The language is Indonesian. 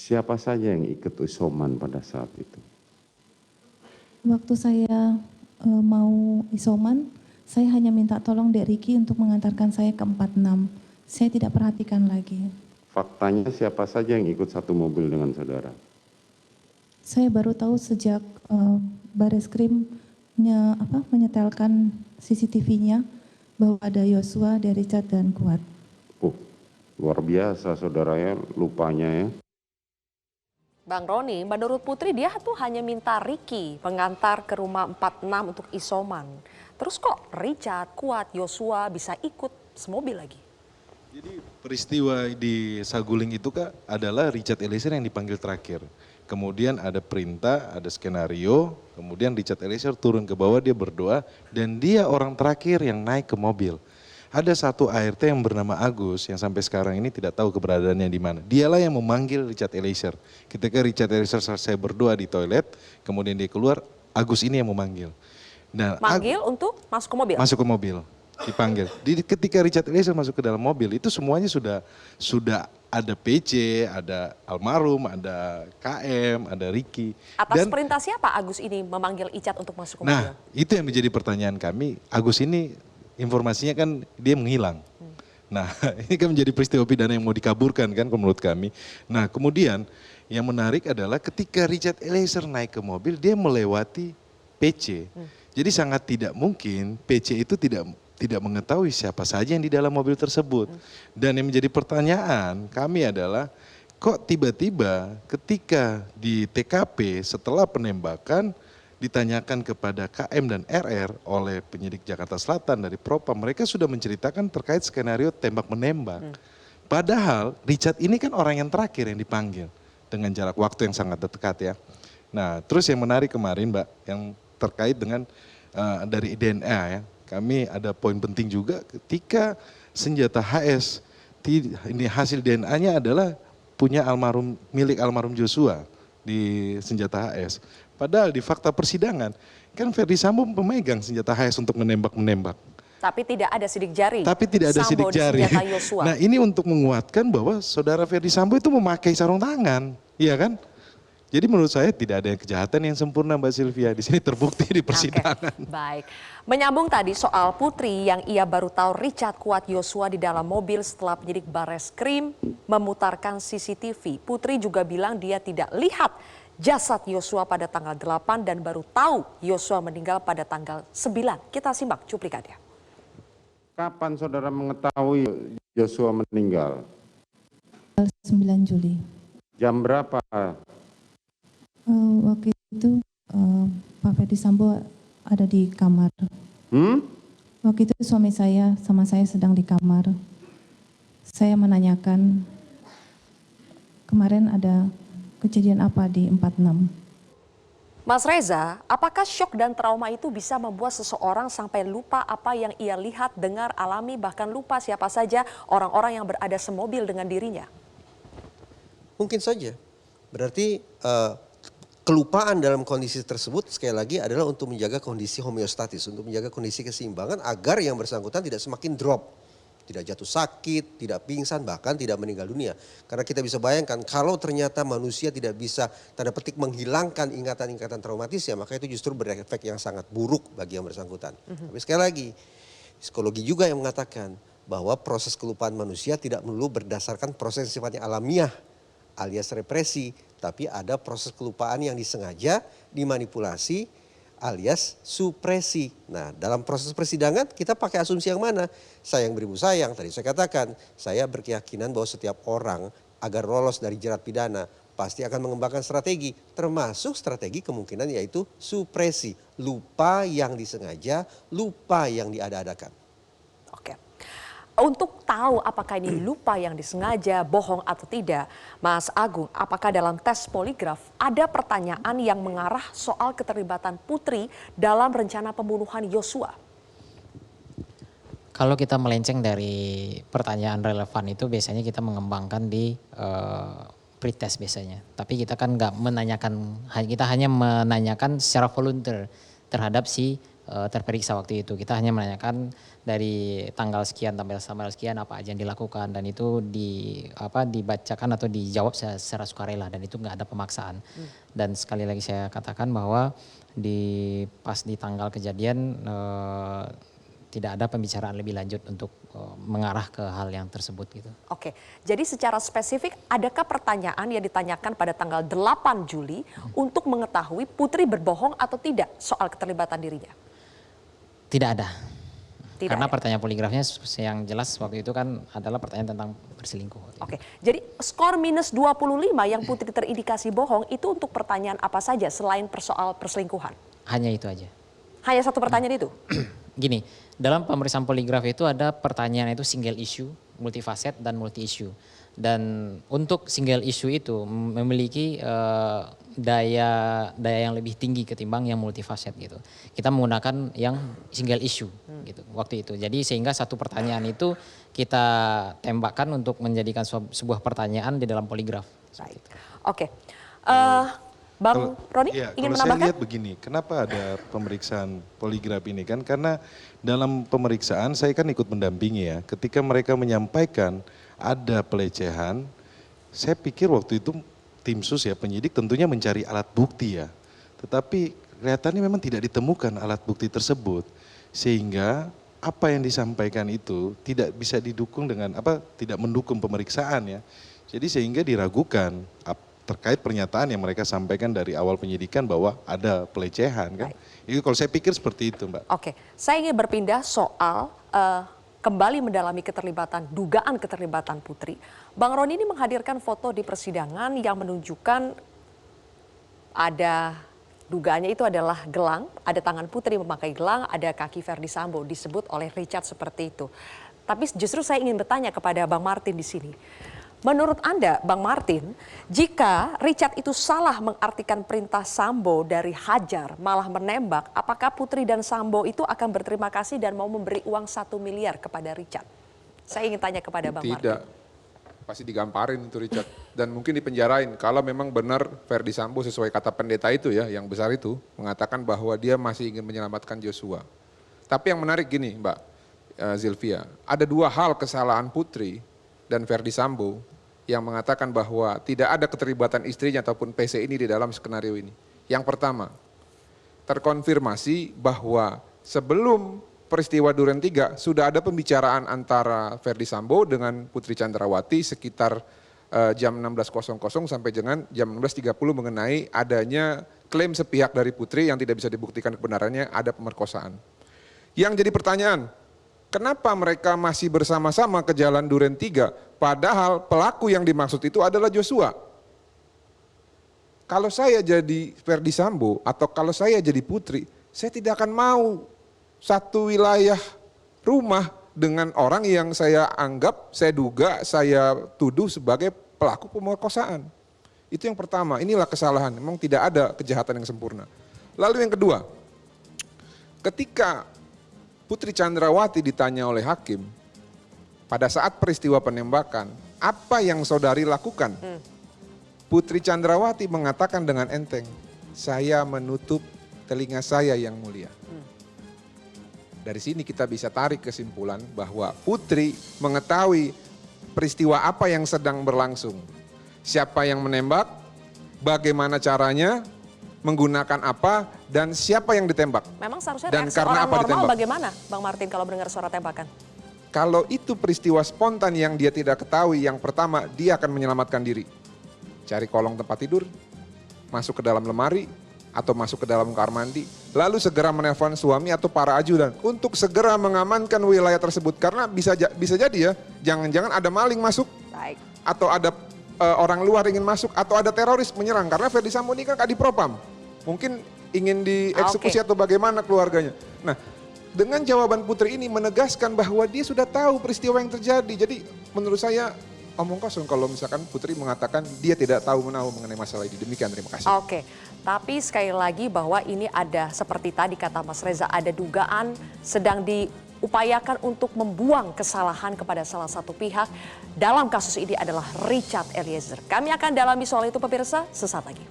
Siapa saja yang ikut isoman pada saat itu? Waktu saya mau isoman, saya hanya minta tolong Dek Riki untuk mengantarkan saya ke 46. Saya tidak perhatikan lagi. Faktanya siapa saja yang ikut satu mobil dengan saudara? Saya baru tahu sejak Bareskrim menyetelkan CCTV-nya bahwa ada Yosua, Richard, dan Kuat. Luar biasa saudaranya lupanya ya. Bang Roni, menurut Putri dia tuh hanya minta Riki mengantar ke rumah 46 untuk isoman. Terus kok Richard, Kuat, Yosua bisa ikut semobil lagi? Jadi peristiwa di Saguling itu Kak adalah Richard Eliezer yang dipanggil terakhir. Kemudian ada perintah, ada skenario, kemudian Richard Eliezer turun ke bawah, dia berdoa, dan dia orang terakhir yang naik ke mobil. Ada satu ART yang bernama Agus yang sampai sekarang ini tidak tahu keberadaannya di mana. Dialah yang memanggil Richard Eliezer. Ketika Richard Eliezer selesai berdoa di toilet, kemudian dia keluar, Agus ini yang memanggil. Nah, manggil untuk masuk ke mobil? Masuk ke mobil, dipanggil. Ketika Richard Eliezer masuk ke dalam mobil, itu semuanya sudah ada PC, ada almarhum, ada KM, ada Ricky. Atas perintah siapa Agus ini memanggil Icat untuk masuk ke mobil? Nah, itu yang menjadi pertanyaan kami. Agus ini informasinya kan dia menghilang. Nah, ini kan menjadi peristiwa pidana yang mau dikaburkan kan menurut kami. Nah, kemudian yang menarik adalah ketika Richard Eliezer naik ke mobil, dia melewati PC. Jadi sangat tidak mungkin PC itu tidak mengetahui siapa saja yang di dalam mobil tersebut. Dan yang menjadi pertanyaan kami adalah, kok tiba-tiba ketika di TKP setelah penembakan, ditanyakan kepada KM dan RR oleh penyidik Jakarta Selatan dari Propam, mereka sudah menceritakan terkait skenario tembak-menembak. Padahal Richard ini kan orang yang terakhir yang dipanggil dengan jarak waktu yang sangat dekat ya. Nah, terus yang menarik kemarin Mbak, yang terkait dengan dari DNA ya, kami ada poin penting juga ketika senjata HS, ini hasil DNA-nya adalah punya milik almarhum Joshua di senjata HS. Padahal di fakta persidangan, kan Ferdy Sambo pemegang senjata HS untuk menembak-menembak. Tapi tidak ada sidik jari. Tapi tidak ada sidik jari. Nah, ini untuk menguatkan bahwa saudara Ferdy Sambo itu memakai sarung tangan, iya kan? Jadi menurut saya tidak ada kejahatan yang sempurna Mbak Sylvia. Di sini terbukti di persidangan. Baik. Menyambung tadi soal Putri yang ia baru tahu Richard, Kuat, Yosua di dalam mobil setelah penyidik Bareskrim memutarkan CCTV. Putri juga bilang dia tidak lihat jasad Yosua pada tanggal 8 dan baru tahu Yosua meninggal pada tanggal 9. Kita simak cuplikannya. Kapan saudara mengetahui Yosua meninggal? 9 Juli. Jam berapa? Waktu itu Pak Ferdy Sambo ada di kamar. Waktu itu suami saya sama saya sedang di kamar. Saya menanyakan, kemarin ada kejadian apa di 46? Mas Reza, apakah syok dan trauma itu bisa membuat seseorang sampai lupa apa yang ia lihat, dengar, alami, bahkan lupa siapa saja orang-orang yang berada semobil dengan dirinya? Mungkin saja. Berarti kelupaan dalam kondisi tersebut sekali lagi adalah untuk menjaga kondisi homeostatis, untuk menjaga kondisi keseimbangan agar yang bersangkutan tidak semakin drop. Tidak jatuh sakit, tidak pingsan, bahkan tidak meninggal dunia. Karena kita bisa bayangkan kalau ternyata manusia tidak bisa tanda petik menghilangkan ingatan-ingatan traumatisnya, maka itu justru berefek yang sangat buruk bagi yang bersangkutan. Tapi sekali lagi, psikologi juga yang mengatakan bahwa proses kelupaan manusia tidak melulu berdasarkan proses sifatnya alamiah alias represi, tapi ada proses kelupaan yang disengaja dimanipulasi alias supresi. Nah, dalam proses persidangan kita pakai asumsi yang mana? Sayang beribu sayang, tadi saya katakan, saya berkeyakinan bahwa setiap orang agar lolos dari jerat pidana pasti akan mengembangkan strategi, termasuk strategi kemungkinan yaitu supresi, lupa yang disengaja, lupa yang diada-adakan. Oke. Untuk tahu apakah ini lupa yang disengaja, bohong atau tidak, Mas Agung, apakah dalam tes poligraf ada pertanyaan yang mengarah soal keterlibatan Putri dalam rencana pembunuhan Yosua? Kalau kita melenceng dari pertanyaan relevan itu biasanya kita mengembangkan di pretest biasanya. Tapi kita kan nggak menanyakan, kita hanya menanyakan secara volunteer terhadap si terperiksa waktu itu. Kita hanya menanyakan dari tanggal sekian sampai tanggal sekian apa aja yang dilakukan, dan itu dibacakan atau dijawab secara sukarela, dan itu nggak ada pemaksaan. Dan sekali lagi saya katakan bahwa pas di tanggal kejadian tidak ada pembicaraan lebih lanjut untuk mengarah ke hal yang tersebut gitu. Oke, jadi secara spesifik adakah pertanyaan yang ditanyakan pada tanggal 8 Juli untuk mengetahui Putri berbohong atau tidak soal keterlibatan dirinya? Tidak ada. Karena ada. pertanyaan poligrafnya yang jelas waktu itu kan adalah pertanyaan tentang berselingkuh. Oke, jadi skor minus 25 yang Putri terindikasi bohong itu untuk pertanyaan apa saja selain soal perselingkuhan? Hanya itu aja. Hanya satu pertanyaan itu? Gini, dalam pemeriksaan poligraf itu ada pertanyaan itu single issue, multifaset, dan multi issue. Dan untuk single issue itu memiliki daya yang lebih tinggi ketimbang yang multifaset gitu. Kita menggunakan yang single issue gitu waktu itu. Jadi sehingga satu pertanyaan itu kita tembakkan untuk menjadikan sebuah pertanyaan di dalam poligraf. Baik. Oke. Bang Roni ingin kalau saya menambahkan? lihat begini, kenapa ada pemeriksaan poligraf ini kan? Karena dalam pemeriksaan saya kan ikut mendampingi ya. Ketika mereka menyampaikan ada pelecehan, saya pikir waktu itu tim sus ya, penyidik tentunya mencari alat bukti ya. Tetapi kelihatannya memang tidak ditemukan alat bukti tersebut. Sehingga apa yang disampaikan itu tidak bisa didukung dengan tidak mendukung pemeriksaan ya. Jadi sehingga diragukan terkait pernyataan yang mereka sampaikan dari awal penyidikan bahwa ada pelecehan kan. Itu kalau saya pikir seperti itu, Mbak. Oke, saya ingin berpindah soal kembali mendalami dugaan keterlibatan Putri. Bang Roni ini menghadirkan foto di persidangan yang menunjukkan ada dugaannya itu adalah gelang, ada tangan Putri memakai gelang, ada kaki Verdi Sambo, disebut oleh Richard seperti itu. Tapi justru saya ingin bertanya kepada Bang Martin di sini. Menurut Anda, Bang Martin, jika Richard itu salah mengartikan perintah Sambo dari hajar malah menembak, apakah Putri dan Sambo itu akan berterima kasih dan mau memberi uang 1 miliar kepada Richard? Saya ingin tanya kepada Bang Martin. Tidak, pasti digamparin itu Richard. Dan mungkin dipenjarain kalau memang benar Verdi Sambo sesuai kata pendeta itu ya, yang besar itu, mengatakan bahwa dia masih ingin menyelamatkan Joshua. Tapi yang menarik gini Mbak Zilvia, ada 2 hal kesalahan Putri dan Verdi Sambo yang mengatakan bahwa tidak ada keterlibatan istrinya ataupun PC ini di dalam skenario ini. Yang pertama, terkonfirmasi bahwa sebelum peristiwa Duren 3 sudah ada pembicaraan antara Verdi Sambo dengan Putri Chandrawati sekitar jam 16.00 sampai dengan jam 16.30 mengenai adanya klaim sepihak dari Putri yang tidak bisa dibuktikan kebenarannya ada pemerkosaan. Yang jadi pertanyaan, kenapa mereka masih bersama-sama ke jalan Duren 3 padahal pelaku yang dimaksud itu adalah Joshua? Kalau saya jadi Verdi Sambo atau kalau saya jadi Putri, saya tidak akan mau satu wilayah rumah dengan orang yang saya anggap, saya duga, saya tuduh sebagai pelaku pemerkosaan. Itu yang pertama, inilah kesalahan, memang tidak ada kejahatan yang sempurna. Lalu yang kedua, ketika Putri Chandrawati ditanya oleh hakim, pada saat peristiwa penembakan, apa yang saudari lakukan? Putri Chandrawati mengatakan dengan enteng, saya menutup telinga saya yang mulia. Dari sini kita bisa tarik kesimpulan bahwa Putri mengetahui peristiwa apa yang sedang berlangsung. Siapa yang menembak, bagaimana caranya, menggunakan apa, dan siapa yang ditembak. Memang seharusnya dan reaksi karena orang apa normal ditembak. bagaimana Bang Martin kalau mendengar suara tembakan? Kalau itu peristiwa spontan yang dia tidak ketahui, yang pertama dia akan menyelamatkan diri. Cari kolong tempat tidur, masuk ke dalam lemari, atau masuk ke dalam kamar mandi, lalu segera menelpon suami atau para ajudan untuk segera mengamankan wilayah tersebut. Karena bisa jadi ya, jangan-jangan ada maling masuk, Baik. atau ada orang luar ingin masuk, atau ada teroris menyerang. Karena Verdi Sambo ini kan kadipropam, mungkin ingin dieksekusi atau bagaimana keluarganya. Nah, dengan jawaban Putri ini menegaskan bahwa dia sudah tahu peristiwa yang terjadi. Jadi menurut saya omong kosong kalau misalkan Putri mengatakan dia tidak tahu menahu mengenai masalah ini. Demikian, terima kasih. Oke, tapi sekali lagi bahwa ini ada seperti tadi kata Mas Reza, ada dugaan sedang diupayakan untuk membuang kesalahan kepada salah satu pihak. Dalam kasus ini adalah Richard Eliezer. Kami akan dalami soal itu pemirsa sesaat lagi.